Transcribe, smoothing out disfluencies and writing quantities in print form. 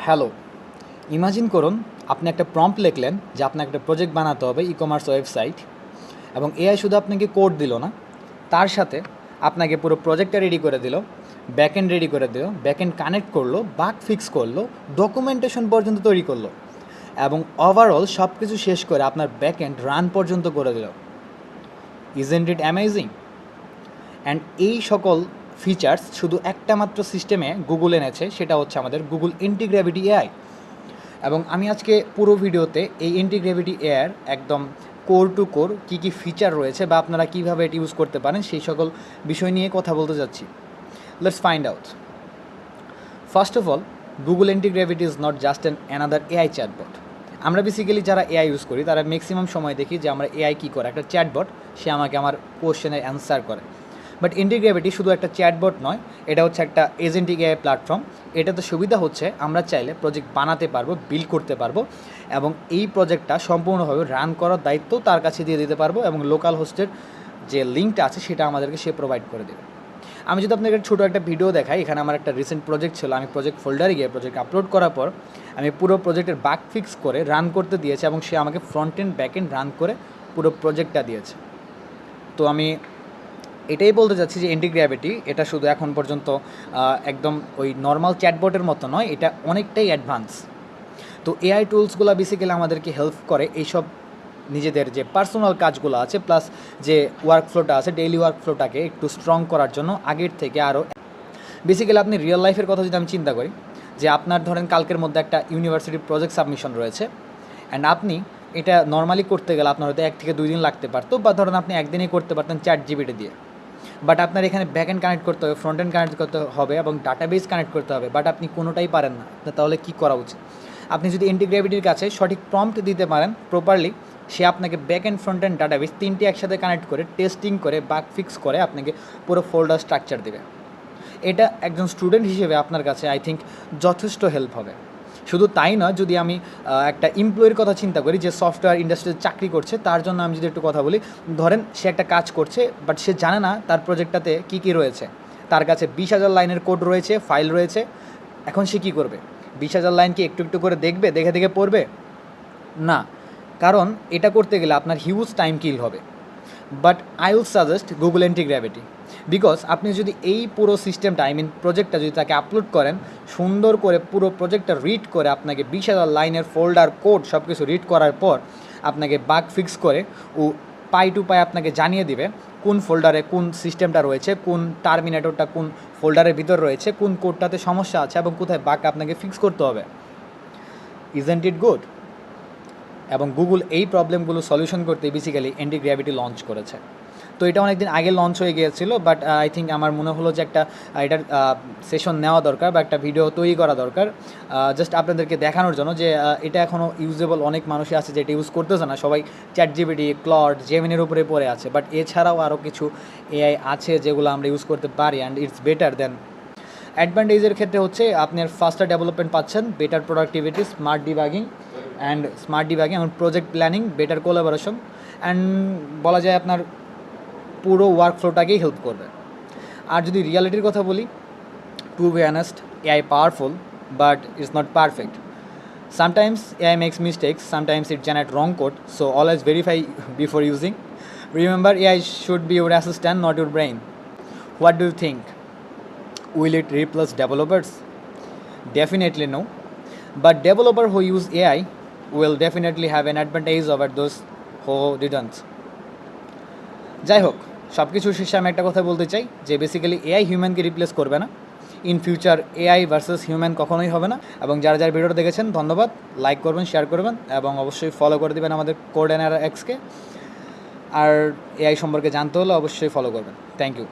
Hello, imagine করুন আপনি একটা প্রম্পট লিখলেন যে আপনাকে একটা প্রজেক্ট বানাতে হবে ই-কমার্স ওয়েবসাইট, এবং এআই শুধু আপনাকে কোড দিল না, তার সাথে আপনাকে পুরো প্রজেক্টটা রেডি করে দিল, ব্যাকএন্ড রেডি করে দিল, ব্যাকএন্ড কানেক্ট করলো, বাগ ফিক্স করলো, ডকুমেন্টেশন পর্যন্ত তৈরি করলো, এবং ওভারঅল সব কিছু শেষ করে আপনার ব্যাকএন্ড রান পর্যন্ত করে দিল। Isn't it amazing? অ্যান্ড এই সকল ফিচার্স শুধু একটা মাত্র সিস্টেমে গুগল এনেছে, সেটা হচ্ছে আমাদের গুগল ইন্টিগ্রেভিটি এআই। এবং আমি আজকে পুরো ভিডিওতে এই ইন্টিগ্রেভিটি এআইয়ের একদম কোর টু কোর কী কী ফিচার রয়েছে বা আপনারা কীভাবে এটি ইউজ করতে পারেন সেই সকল বিষয় নিয়ে কথা বলতে যাচ্ছি। Let's find out. First of all, Google Antigravity is not just another AI chatbot. আমরা বেসিক্যালি যারা এআই ইউজ করি তারা ম্যাক্সিমাম সময় দেখি যে আমরা এআই কী করে, একটা চ্যাটবট, সে আমাকে আমার কোশ্চেনের অ্যান্সার করে। বাট ইন্টিগ্রেভিটি শুধু একটা চ্যাটবট নয়, এটা হচ্ছে একটা এজেন্টিক এআই প্ল্যাটফর্ম। এটাতে সুবিধা হচ্ছে আমরা চাইলে প্রজেক্ট বানাতে পারবো, বিল্ড করতে পারবো, এবং এই প্রজেক্টটা সম্পূর্ণভাবে রান করার দায়িত্ব তার কাছে দিয়ে দিতে পারবো, এবং লোকাল হোস্টের যে লিঙ্কটা আছে সেটা আমাদেরকে সে প্রোভাইড করে দেবে। আমি যদি আপনাকে ছোটো একটা ভিডিও দেখাই, এখানে আমার একটা রিসেন্ট প্রজেক্ট ছিল, আমি প্রজেক্ট ফোল্ডারে গিয়ে প্রজেক্ট আপলোড করার পর আমি পুরো প্রজেক্টের বাগ ফিক্স করে রান করতে দিয়েছি, এবং সে আমাকে front end back end run করে পুরো প্রজেক্টটা দিয়েছে। তো আমি এটাই বলতে চাচ্ছি যে ইন্টিগ্রেভিটি এটা শুধু এখন পর্যন্ত একদম ওই নর্মাল চ্যাটবটের মতো নয়, এটা অনেকটাই অ্যাডভান্স। তো এআই টুলসগুলো বেসিক্যালি আমাদেরকে হেল্প করে এইসব নিজেদের যে পার্সোনাল কাজগুলো আছে, প্লাস যে ওয়ার্কফ্লোটা আছে, ডেইলি ওয়ার্কফ্লোটাকে একটু স্ট্রং করার জন্য আগের থেকে আরও। বেসিক্যালি আপনি রিয়েল লাইফের কথা যদি আমি চিন্তা করি, যে আপনার ধরেন কালকের মধ্যে একটা ইউনিভার্সিটির প্রজেক্ট সাবমিশন রয়েছে, অ্যান্ড আপনি এটা নর্মালি করতে গেলে আপনার হয়তো 1 থেকে 2 দিন লাগতে পারতো, বা ধরেন আপনি একদিনেই করতে পারতেন চ্যাটজিপিটি দিয়ে। বাট আপনার এখানে ব্যাক এন্ড কানেক্ট করতে হবে, ফ্রন্ট এন্ড কানেক্ট করতে হবে, এবং ডাটাবেস কানেক্ট করতে হবে, বাট আপনি কোনোটাই পারেন না। তাহলে কী করা উচিত? আপনি যদি ইন্টিগ্রেভিটির কাছে সঠিক প্রম্পট দিতে পারেন প্রপারলি, সে আপনাকে back end front end database তিনটি একসাথে কানেক্ট করে টেস্টিং করে বাগ ফিক্স করে আপনাকে পুরো ফোল্ডার স্ট্রাকচার দেবে। এটা একজন স্টুডেন্ট হিসেবে আপনার কাছে আই থিঙ্ক যথেষ্ট হেল্প হবে। শুধু তাই নয়, যদি আমি একটা এমপ্লয়ির কথা চিন্তা করি যে সফটওয়্যার ইন্ডাস্ট্রিতে চাকরি করছে, তার জন্য আমি যদি একটু কথা বলি, ধরেন সে একটা কাজ করছে বাট সে জানে না তার প্রজেক্টটাতে কী কী রয়েছে। তার কাছে 20,000 লাইনের কোড রয়েছে, ফাইল রয়েছে। এখন সে কী করবে? 20,000 লাইন কি একটু একটু করে দেখবে, দেখে দেখে পড়বে? না, কারণ এটা করতে গেলে আপনার হিউজ টাইম কিল হবে। But I will suggest Google Antigravity, because আপনি যদি এই পুরো সিস্টেমটা প্রজেক্টটা যদি তাকে আপলোড করেন, সুন্দর করে পুরো প্রজেক্টটা রিড করে আপনাকে 20,000 লাইনের ফোল্ডার কোড সব কিছু রিড করার পর আপনাকে বাগ ফিক্স করে ও পাই টু পাই আপনাকে জানিয়ে দিবে কোন ফোল্ডারে কোন সিস্টেমটা রয়েছে, কোন টার্মিনেটরটা কোন ফোল্ডারের ভিতর রয়েছে, কোন কোডটাতে সমস্যা আছে, এবং কোথায় বাগ আপনাকে ফিক্স করতে হবে। Isn't it good? এবং গুগল এই প্রবলেমগুলো সলিউশন করতে বেসিক্যালি ইন্টিগ্রেভিটি লঞ্চ করেছে। তো এটা অনেক দিন আগে লঞ্চ হয়ে গিয়েছিল, বাট আই থিঙ্ক আমার মনে হলো যে একটা এটার সেশন নেওয়া দরকার বা একটা ভিডিও তৈরি করা দরকার, জাস্ট আপনাদেরকে দেখানোর জন্য যে এটা এখনও ইউজেবল। অনেক মানুষই আছে যেটা ইউজ করতেছে না, সবাই চ্যাটজিপিটি, ক্লড, জেমিনির উপরে পড়ে আছে। বাট এছাড়াও আরও কিছু এআই আছে যেগুলো আমরা ইউজ করতে পারি, অ্যান্ড ইটস বেটার দেন। অ্যাডভান্টেজের ক্ষেত্রে হচ্ছে আপনার ফাস্টার ডেভেলপমেন্ট পাচ্ছেন, বেটার প্রোডাক্টিভিটি, স্মার্ট ডিবাগিং এবং project planning, better collaboration, and বলা যায় আপনার পুরো ওয়ার্কফ্লোটাকেই হেল্প করবে। আর যদি রিয়ালিটির কথা বলি, to be honest, AI powerful but it's not perfect. Sometimes AI makes mistakes, sometimes it generate wrong code, so always verify before using. Remember, AI should be your assistant, not your brain. What do you think? Will it replace developers? Definitely no. But developers who use AI will definitely have an advantage over those who didn't. যাই হোক, সব কিছুর শেষে আমি একটা কথা বলতে চাই যে বেসিক্যালি এআই হিউম্যানকে রিপ্লেস করবে না। In future AI versus human কখনোই হবে না। এবং যারা যারা ভিডিওটা দেখেছেন ধন্যবাদ, লাইক করবেন, শেয়ার করবেন, এবং অবশ্যই ফলো করে দেবেন আমাদের কোড এনআর এক্সকে। আর এআই সম্পর্কে জানতে হলে অবশ্যই ফলো করবেন। Thank you.